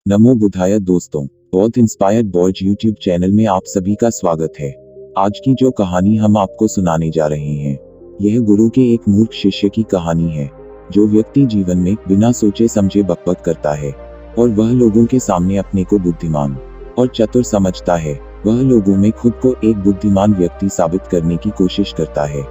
नमो बुद्धाय दोस्तों, बहुत inspired boys YouTube channel में आप सभी का स्वागत है। आज की जो कहानी हम आपको सुनाने जा रहे हैं, यह गुरु के एक मूर्ख शिष्य की कहानी है। जो व्यक्ति जीवन में बिना सोचे समझे बकबक करता है और वह लोगों के सामने अपने को बुद्धिमान और चतुर समझता है, वह लोगों में खुद को एक बुद्धिमान व्यक्ति साबित करने की कोशिश करता है।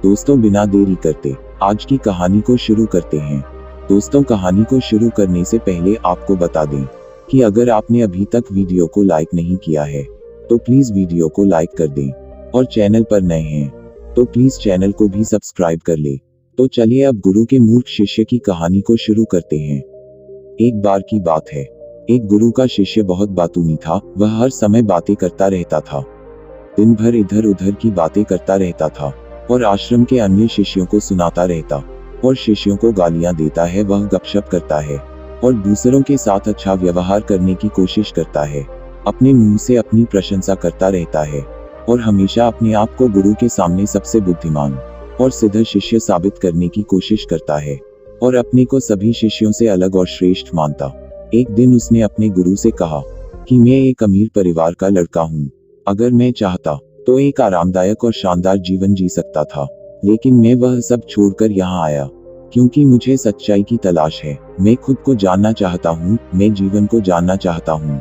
दोस्तों, बिना देरी करते आज की कहानी को शुरू करते हैं। दोस्तों, कहानी को शुरू करने से पहले आपको बता दें कि अगर आपने अभी तक वीडियो को लाइक नहीं किया है तो प्लीज वीडियो को लाइक कर दें, और चैनल पर नए हैं तो प्लीज चैनल को भी सब्सक्राइब कर ले। तो चलिए अब गुरु के मूर्ख शिष्य की कहानी को शुरू करते हैं। एक बार की बात है, एक गुरु का शिष्य बहुत बातूनी था। वह हर समय बातें करता रहता था, दिन भर इधर उधर की बातें करता रहता था और आश्रम के अन्य शिष्यों को सुनाता रहता और शिष्यों को गालियां देता है। वह गपशप करता है और दूसरों के साथ अच्छा व्यवहार करने की कोशिश करता है। अपने मुंह से अपनी प्रशंसा करता रहता है और हमेशा अपने आप को गुरु के सामने सबसे बुद्धिमान और सीधा शिष्य साबित करने की कोशिश करता है और अपने को सभी शिष्यों से अलग और श्रेष्ठ मानता। एक दिन उसने अपने गुरु से कहा कि मैं एक अमीर परिवार का लड़का हूँ। अगर मैं चाहता तो एक आरामदायक और शानदार जीवन जी सकता था, लेकिन मैं वह सब छोड़कर यहाँ आया क्योंकि मुझे सच्चाई की तलाश है। मैं खुद को जानना चाहता हूँ, मैं जीवन को जानना चाहता हूँ,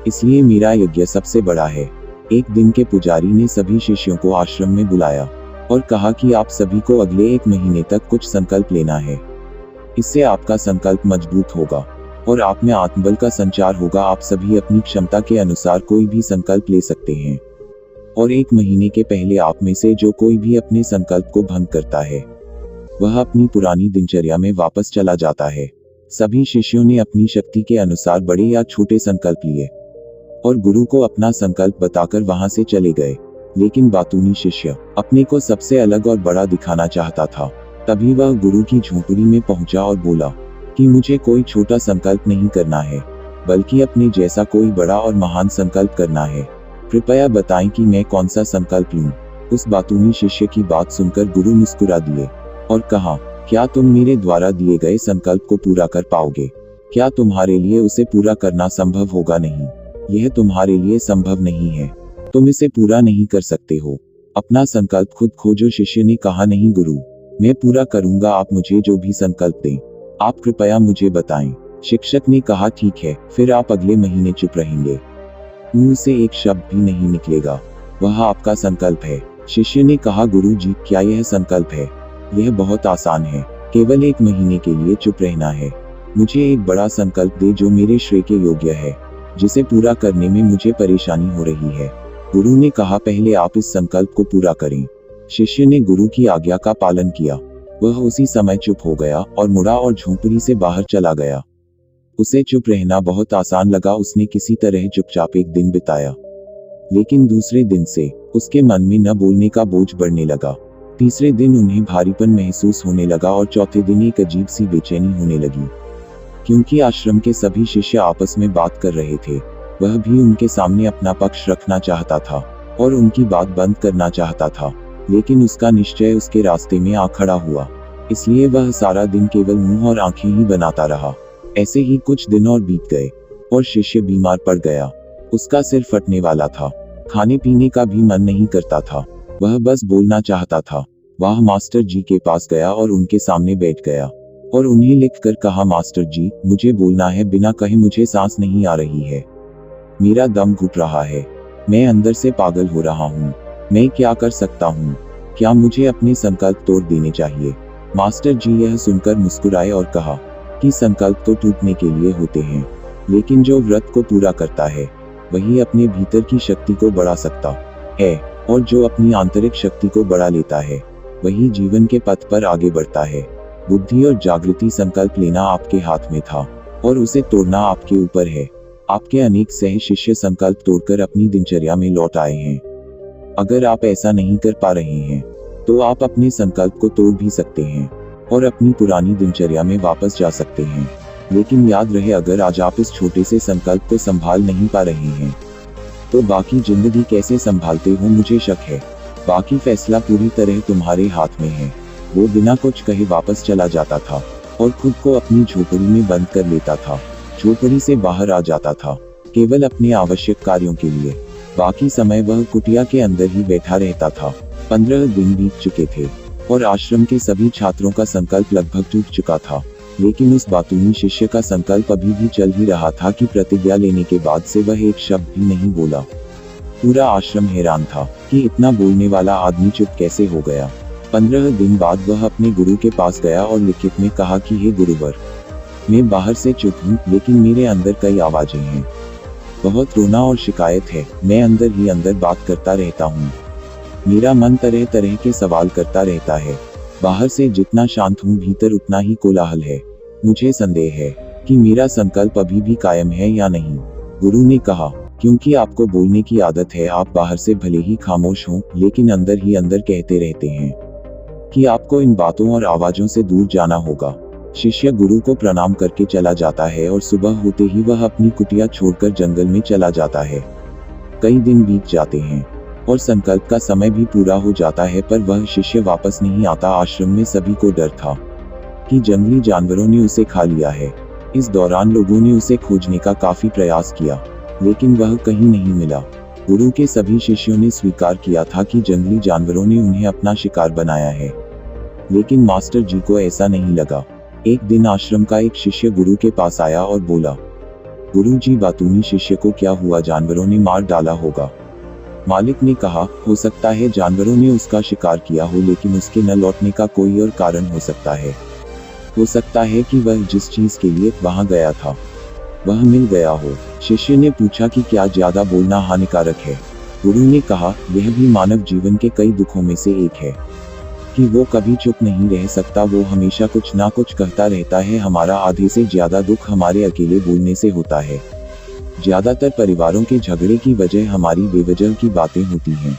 इसलिए मेरा यज्ञ सबसे बड़ा है। एक दिन के पुजारी ने सभी शिष्यों को आश्रम में बुलाया और कहा कि आप सभी को अगले 1 महीने तक कुछ संकल्प लेना है। इससे आपका संकल्प मजबूत होगा और आप में आत्मबल का संचार होगा। आप सभी अपनी क्षमता के अनुसार कोई भी संकल्प ले सकते हैं और 1 महीने के पहले आप में से जो कोई भी अपने संकल्प को भंग करता है वह अपनी पुरानी दिनचर्या में वापस चला जाता है। सभी शिष्यों ने अपनी शक्ति के अनुसार बड़े या छोटे संकल्प लिए और गुरु को अपना संकल्प बताकर वहां से चले गए। लेकिन बातूनी शिष्य अपने को सबसे अलग और बड़ा दिखाना चाहता था। तभी वह गुरु की झोपड़ी में पहुंचा और बोला कि मुझे कोई छोटा संकल्प नहीं करना है, बल्कि अपने जैसा कोई बड़ा और महान संकल्प करना है। कृपया बताएं कि मैं कौन सा संकल्प लूं। उस बातूनी शिष्य की बात सुनकर गुरु मुस्कुरा दिए और कहा, क्या तुम मेरे द्वारा दिए गए संकल्प को पूरा कर पाओगे? क्या तुम्हारे लिए उसे पूरा करना संभव होगा? नहीं, यह तुम्हारे लिए संभव नहीं है। तुम इसे पूरा नहीं कर सकते हो। अपना संकल्प खुद खोजो। शिष्य ने कहा, नहीं गुरु, मैं पूरा करूंगा। आप मुझे जो भी संकल्प दें, आप कृपया मुझे बताएं। शिक्षक ने कहा, ठीक है, फिर आप अगले महीने चुप रहेंगे। मुंह से एक शब्द भी नहीं निकलेगा। वह आपका संकल्प है। शिष्य ने कहा, गुरु जी, क्या यह संकल्प है? यह बहुत आसान है, केवल 1 महीने के लिए चुप रहना है। मुझे एक बड़ा संकल्प दे जो मेरे श्रेय के योग्य है, जिसे पूरा करने में मुझे परेशानी हो रही है। गुरु ने कहा, पहले आप इस संकल्प को पूरा करें। शिष्य ने गुरु की आज्ञा का पालन किया। वह उसी समय चुप हो गया और मुड़ा और झोपड़ी से बाहर चला गया। उसे चुप रहना बहुत आसान लगा। उसने किसी तरह चुपचाप एक दिन बिताया, लेकिन दूसरे दिन से उसके मन में न बोलने का बोझ बढ़ने लगा। तीसरे दिन उन्हें भारीपन महसूस होने लगा और चौथे दिन एक अजीब सी बेचैनी होने लगी, क्योंकि आश्रम के सभी शिष्य आपस में बात कर रहे थे। वह भी उनके सामने अपना पक्ष रखना चाहता था और उनकी बात बंद करना चाहता था, लेकिन उसका निश्चय उसके रास्ते में आ खड़ा हुआ। इसलिए वह सारा दिन केवल मुंह और आंखें ही बनाता रहा। ऐसे ही कुछ दिन और बीत गए और शिष्य बीमार पड़ गया। उसका सिर फटने वाला था, खाने पीने का भी मन नहीं करता था, वह बस बोलना चाहता था। वह मास्टर जी के पास गया और उनके सामने बैठ गया और उन्हें लिखकर कहा, मास्टर जी, मुझे बोलना है, बिना कहे मुझे सांस नहीं आ रही है। मेरा दम घुट रहा है, मैं अंदर से पागल हो रहा हूँ। मैं क्या कर सकता हूँ? क्या मुझे अपने संकल्प तोड़ देने चाहिए? मास्टर जी यह सुनकर मुस्कुराए और कहा कि संकल्प तो टूटने के लिए होते हैं, लेकिन जो व्रत को पूरा करता है वही अपने भीतर की शक्ति को बढ़ा सकता है, और जो अपनी आंतरिक शक्ति को बढ़ा लेता है वही जीवन के पथ पर आगे बढ़ता है। बुद्धि और जागृति संकल्प लेना आपके हाथ में था और उसे तोड़ना आपके ऊपर है। आपके अनेक सह शिष्य संकल्प तोड़कर अपनी दिनचर्या में लौट आए हैं। अगर आप ऐसा नहीं कर पा रहे हैं तो आप अपने संकल्प को तोड़ भी सकते हैं और अपनी पुरानी दिनचर्या में वापस जा सकते हैं। लेकिन याद रहे, अगर आज आप इस छोटे से संकल्प को संभाल नहीं पा रहे हैं तो बाकी जिंदगी कैसे संभालते हो? मुझे शक है। बाकी फैसला पूरी तरह तुम्हारे हाथ में है। वो बिना कुछ कहे वापस चला जाता था और खुद को अपनी झोपड़ी में बंद कर लेता था। झोपड़ी से बाहर आ जाता था, केवल अपने आवश्यक कार्यों के लिए। बाकी समय वह कुटिया के अंदर ही बैठा रहता था। 15 दिन बीत चुके थे और आश्रम के सभी छात्रों का संकल्प लगभग टूट चुका था, लेकिन उस बातूनी शिष्य का संकल्प अभी भी चल ही रहा था कि प्रतिज्ञा लेने के बाद से वह एक शब्द भी नहीं बोला। पूरा आश्रम हैरान था कि इतना बोलने वाला आदमी चुप कैसे हो गया। 15 दिन बाद वह अपने गुरु के पास गया और लिखित में कहा कि हे गुरुवर, मैं बाहर से चुप हूँ, लेकिन मेरे अंदर कई आवाजें हैं। बहुत रोना और शिकायत है। मैं अंदर ही अंदर बात करता रहता हूँ। मेरा मन तरह तरह के सवाल करता रहता है। बाहर से जितना शांत हूँ, भीतर उतना ही कोलाहल है। मुझे संदेह है कि मेरा संकल्प अभी भी कायम है या नहीं। गुरु ने कहा, क्योंकि आपको बोलने की आदत है, आप बाहर से भले ही खामोश हों, लेकिन अंदर ही अंदर कहते रहते हैं कि आपको इन बातों और आवाजों से दूर जाना होगा। शिष्य गुरु को प्रणाम करके चला जाता है और सुबह होते ही वह अपनी कुटिया छोड़कर जंगल में चला जाता है। कई दिन बीत जाते हैं और संकल्प का समय भी पूरा हो जाता है, पर वह शिष्य वापस नहीं आता। आश्रम में सभी को डर था कि जंगली जानवरों ने उसे खा लिया है। इस दौरान लोगों ने उसे खोजने का काफी प्रयास किया, लेकिन वह कहीं नहीं मिला। गुरु के सभी शिष्यों ने स्वीकार किया था कि जंगली जानवरों ने उन्हें अपना शिकार बनाया है, लेकिन मास्टर जी को ऐसा नहीं लगा। एक दिन आश्रम का एक शिष्य गुरु के पास आया और बोला, गुरु जी, बातूनी शिष्य को क्या हुआ? जानवरों ने मार डाला होगा। मालिक ने कहा, हो सकता है जानवरों ने उसका शिकार किया हो, लेकिन उसके न लौटने का कोई और कारण हो सकता है। हो सकता है कि वह जिस चीज के लिए वहां गया था वह मिल गया हो। शिष्य ने पूछा कि क्या ज्यादा बोलना हानिकारक है? गुरु ने कहा, यह भी मानव जीवन के कई दुखों में से एक है कि वो कभी चुप नहीं रह सकता। वो हमेशा कुछ ना कुछ कहता रहता है। हमारा आधे से ज्यादा दुख हमारे अकेले बोलने से होता है। ज्यादातर परिवारों के झगड़े की वजह हमारी बेवजह की बातें होती हैं।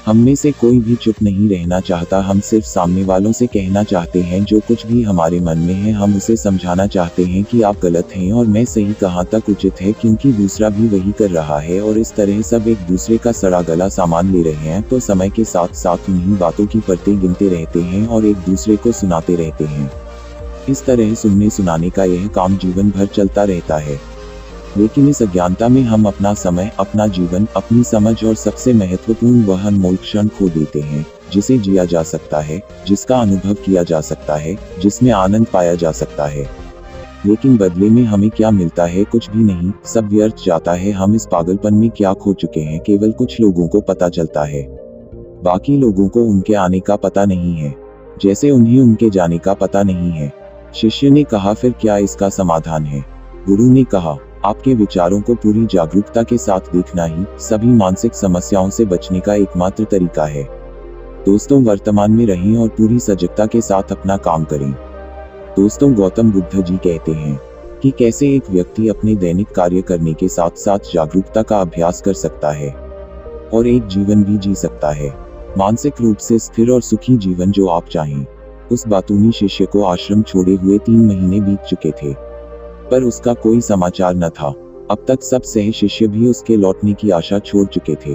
हम में से कोई भी चुप नहीं रहना चाहता। हम सिर्फ सामने वालों से कहना चाहते हैं जो कुछ भी हमारे मन में है। हम उसे समझाना चाहते हैं कि आप गलत हैं और मैं सही, कहाँ तक उचित है, क्योंकि दूसरा भी वही कर रहा है। और इस तरह सब एक दूसरे का सड़ा गला सामान ले रहे हैं, तो समय के साथ साथ उन्हीं बातों की परतें गिनते रहते हैं और एक दूसरे को सुनाते रहते हैं। इस तरह सुनने सुनाने का यह काम जीवन भर चलता रहता है, लेकिन इस अज्ञानता में हम अपना समय, अपना जीवन, अपनी समझ और सबसे महत्वपूर्ण वह अनमोल क्षण खो देते हैं, जिसे जिया जा सकता है, जिसका अनुभव किया जा सकता है, जिसमें आनंद पाया जा सकता है। लेकिन बदले में हमें क्या मिलता है? कुछ भी नहीं, सब व्यर्थ जाता है। हम इस पागलपन में क्या खो चुके हैं, केवल कुछ लोगों को पता चलता है, बाकी लोगों को उनके आने का पता नहीं है, जैसे उन्हें उनके जाने का पता नहीं है। शिष्य ने कहा, फिर क्या इसका समाधान है? गुरु ने कहा, आपके विचारों को पूरी जागरूकता के साथ देखना ही सभी मानसिक समस्याओं से बचने का एकमात्र तरीका है। दोस्तों, वर्तमान में रहें और पूरी सजगता के साथ अपना काम करें। दोस्तों, गौतम बुद्ध जी कहते हैं कि कैसे एक व्यक्ति अपने दैनिक कार्य करने के साथ साथ जागरूकता का अभ्यास कर सकता है और एक जीवन भी जी सकता है, मानसिक रूप से स्थिर और सुखी जीवन जो आप चाहें। उस बातूनी शिष्य को आश्रम छोड़े हुए 3 महीने बीत चुके थे, पर उसका कोई समाचार न था। अब तक सब सह शिष्य भी उसके लौटने की आशा छोड़ चुके थे,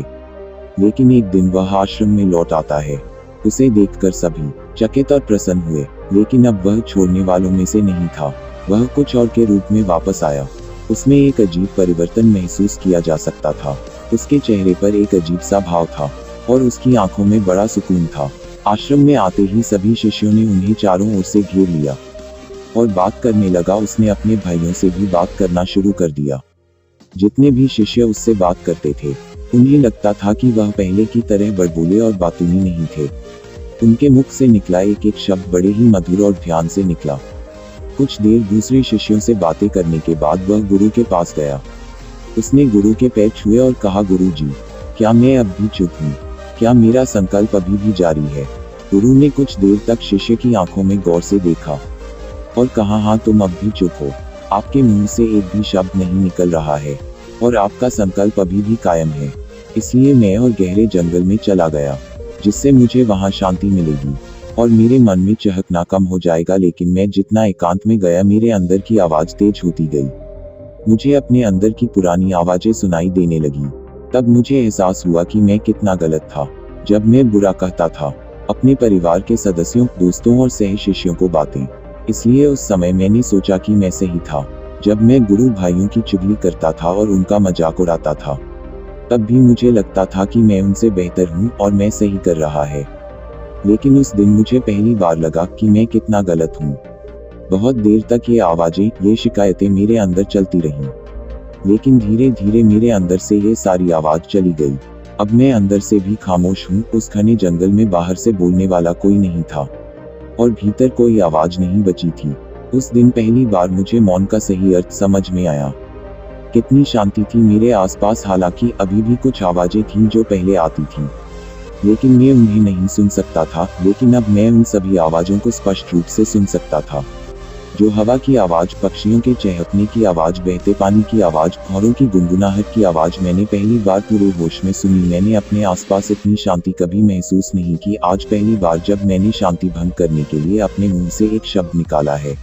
लेकिन एक दिन वह आश्रम में लौट आता है। उसे देखकर सभी चकित और प्रसन्न हुए, लेकिन अब वह छोड़ने वालों में से नहीं था। वह कुछ और के रूप में वापस आया। उसमें एक अजीब परिवर्तन महसूस किया जा सकता था। उसके चेहरे पर एक अजीब सा भाव था और उसकी आंखों में बड़ा सुकून था। आश्रम में आते ही सभी शिष्यों ने उन्हें चारों ओर से घेर लिया और बात करने लगा। उसने अपने भाइयों से भी बात करना शुरू कर दिया। जितने भी शिष्य उससे बात करते थे, उन्हें लगता था कि वह पहले की तरह बड़बोले और बातूनी नहीं थे। उनके मुख से निकला एक एक शब्द बड़े ही मधुर और ध्यान से निकला। कुछ देर दूसरे शिष्यों से बातें करने के बाद वह गुरु के पास गया। उसने गुरु के पैर छुए और कहा, गुरु जी, क्या मैं अब भी चुप हूँ? क्या मेरा संकल्प अभी भी जारी है? गुरु ने कुछ देर तक शिष्य की आंखों में गौर से देखा और कहा, हाँ, तुम अब भी चुप हो। आपके मुंह से एक भी शब्द नहीं निकल रहा है और आपका संकल्प अभी भी कायम है। इसलिए मैं और गहरे जंगल में चला गया, जिससे मुझे वहां शांति मिलेगी और मेरे मन में चहकना कम हो जाएगा। लेकिन मैं जितना एकांत में गया, मेरे अंदर की आवाज तेज होती गई। मुझे अपने अंदर की पुरानी आवाजें सुनाई देने लगी। तब मुझे एहसास हुआ कि मैं कितना गलत था जब मैं बुरा कहता था अपने परिवार के सदस्यों, दोस्तों और सह शिष्यों को बातें। इसलिए उस समय मैंने सोचा कि मैं सही था, जब मैं गुरु भाइयों की चुगली करता था और उनका मजाक उड़ाता था, तब भी मुझे लगता था कि मैं उनसे बेहतर हूँ और मैं सही कर रहा है। लेकिन उस दिन मुझे पहली बार लगा कि मैं कितना गलत हूँ। बहुत देर तक ये आवाजें, ये शिकायतें मेरे अंदर चलती रहीं। लेकिन धीरे धीरे मेरे अंदर से ये सारी आवाज चली गई। अब मैं अंदर से भी खामोश हूँ। उस घने जंगल में बाहर से बोलने वाला कोई नहीं था और भीतर कोई आवाज नहीं बची थी। उस दिन पहली बार मुझे मौन का सही अर्थ समझ में आया। कितनी शांति थी मेरे आसपास। हालांकि अभी भी कुछ आवाजें थीं जो पहले आती थीं, लेकिन मैं उन्हें नहीं सुन सकता था। लेकिन अब मैं उन सभी आवाजों को स्पष्ट रूप से सुन सकता था। जो हवा की आवाज, पक्षियों के चहकने की आवाज, बहते पानी की आवाज, घोड़ों की गुनगुनाहट की आवाज मैंने पहली बार पूरे होश में सुनी। मैंने अपने आसपास इतनी शांति कभी महसूस नहीं की। आज पहली बार जब मैंने शांति भंग करने के लिए अपने मुंह से एक शब्द निकाला है।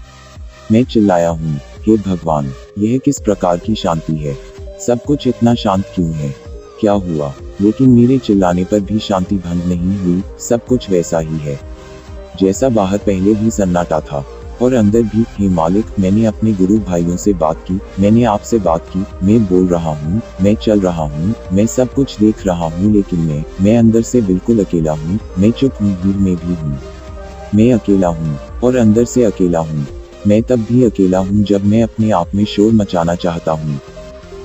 मैं चिल्लाया हूँ, हे भगवान, यह किस प्रकार की शांति है? सब कुछ इतना शांत क्यों है? क्या हुआ? लेकिन मेरे चिल्लाने पर भी शांति भंग नहीं हुई। सब कुछ वैसा ही है जैसा बाहर पहले भी सन्नाटा था और अंदर भी। हे मालिक, मैंने अपने गुरु भाइयों से बात की, मैंने आपसे बात की। मैं बोल रहा हूँ, मैं चल रहा हूँ, मैं सब कुछ देख रहा हूँ, लेकिन मैं अंदर से बिल्कुल अकेला हूँ। मैं चुप हूँ, भीड़ में भी हूँ। मैं अकेला हूँ और अंदर से अकेला हूँ। मैं तब भी अकेला हूँ जब मैं अपने आप में शोर मचाना चाहता हूँ।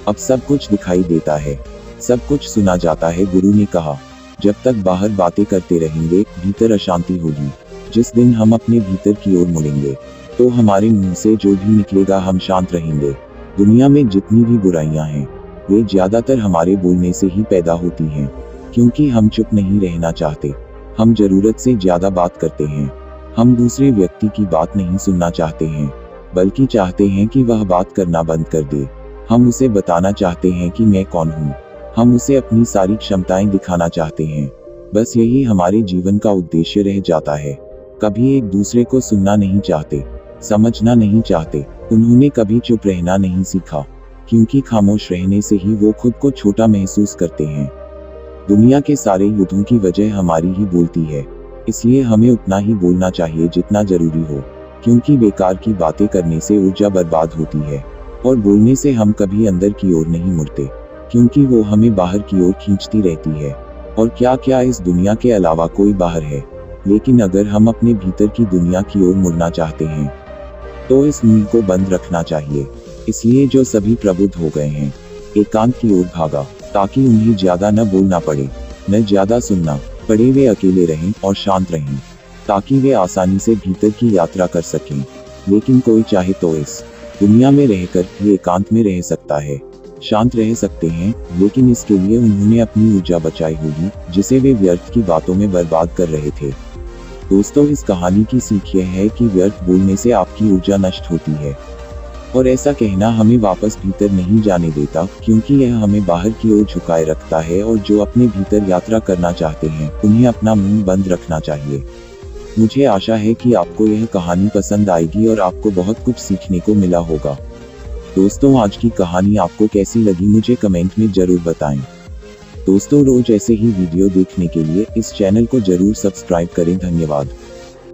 अब सब कुछ दिखाई देता है, सब कुछ सुना जाता है। गुरु ने कहा, जब तक बाहर बातें करते रहेंगे, भीतर अशांति होगी। जिस दिन हम अपने भीतर की ओर मुड़ेंगे, तो हमारे मुंह से जो भी निकलेगा हम शांत रहेंगे। दुनिया में जितनी भी बुराइयां हैं, वे ज्यादातर हमारे बोलने से ही पैदा होती हैं, क्योंकि हम चुप नहीं रहना चाहते। हम जरूरत से ज्यादा बात करते हैं। हम दूसरे व्यक्ति की बात नहीं सुनना चाहते हैं, बल्कि चाहते हैं कि वह बात करना बंद कर दे। हम उसे बताना चाहते हैं कि मैं कौन हूँ। हम उसे अपनी सारी क्षमताएं दिखाना चाहते हैं। बस यही हमारे जीवन का उद्देश्य रह जाता है। कभी एक दूसरे को सुनना नहीं चाहते, समझना नहीं चाहते। उन्होंने कभी चुप रहना नहीं सीखा, क्योंकि खामोश रहने से ही वो खुद को छोटा महसूस करते हैं। दुनिया के सारे युद्धों की वजह हमारी ही बोलती है, इसलिए हमें उतना ही बोलना चाहिए जितना जरूरी हो, क्योंकि बेकार की बातें करने से ऊर्जा बर्बाद होती है और बोलने से हम कभी अंदर की ओर नहीं मुड़ते, क्योंकि वो हमें बाहर की ओर खींचती रहती है। और क्या क्या इस दुनिया के अलावा कोई बाहर है? लेकिन अगर हम अपने भीतर की दुनिया की ओर मुड़ना चाहते हैं, तो इस मुंह को बंद रखना चाहिए। इसलिए जो सभी प्रबुद्ध हो गए हैं, एकांत की ओर भागा, ताकि उन्हें ज्यादा न बोलना पड़े, न ज्यादा सुनना पड़े। वे अकेले रहें और शांत रहें, ताकि वे आसानी से भीतर की यात्रा कर सकें। लेकिन कोई चाहे तो इस दुनिया में रहकर भी एकांत में रह सकता है, शांत रह सकते हैं, लेकिन इसके लिए उन्होंने अपनी ऊर्जा बचाई होगी, जिसे वे व्यर्थ की बातों में बर्बाद कर रहे थे। दोस्तों, इस कहानी की सीख यह है कि व्यर्थ बोलने से आपकी ऊर्जा नष्ट होती है, और ऐसा कहना हमें वापस भीतर नहीं जाने देता, क्योंकि यह हमें बाहर की ओर झुकाए रखता है। और जो अपने भीतर यात्रा करना चाहते हैं, उन्हें अपना मुंह बंद रखना चाहिए। मुझे आशा है कि आपको यह कहानी पसंद आएगी और आपको बहुत कुछ सीखने को मिला होगा। दोस्तों, आज की कहानी आपको कैसी लगी मुझे कमेंट में जरूर बताएं। दोस्तों, रोज ऐसे ही वीडियो देखने के लिए इस चैनल को जरूर सब्सक्राइब करें। धन्यवाद।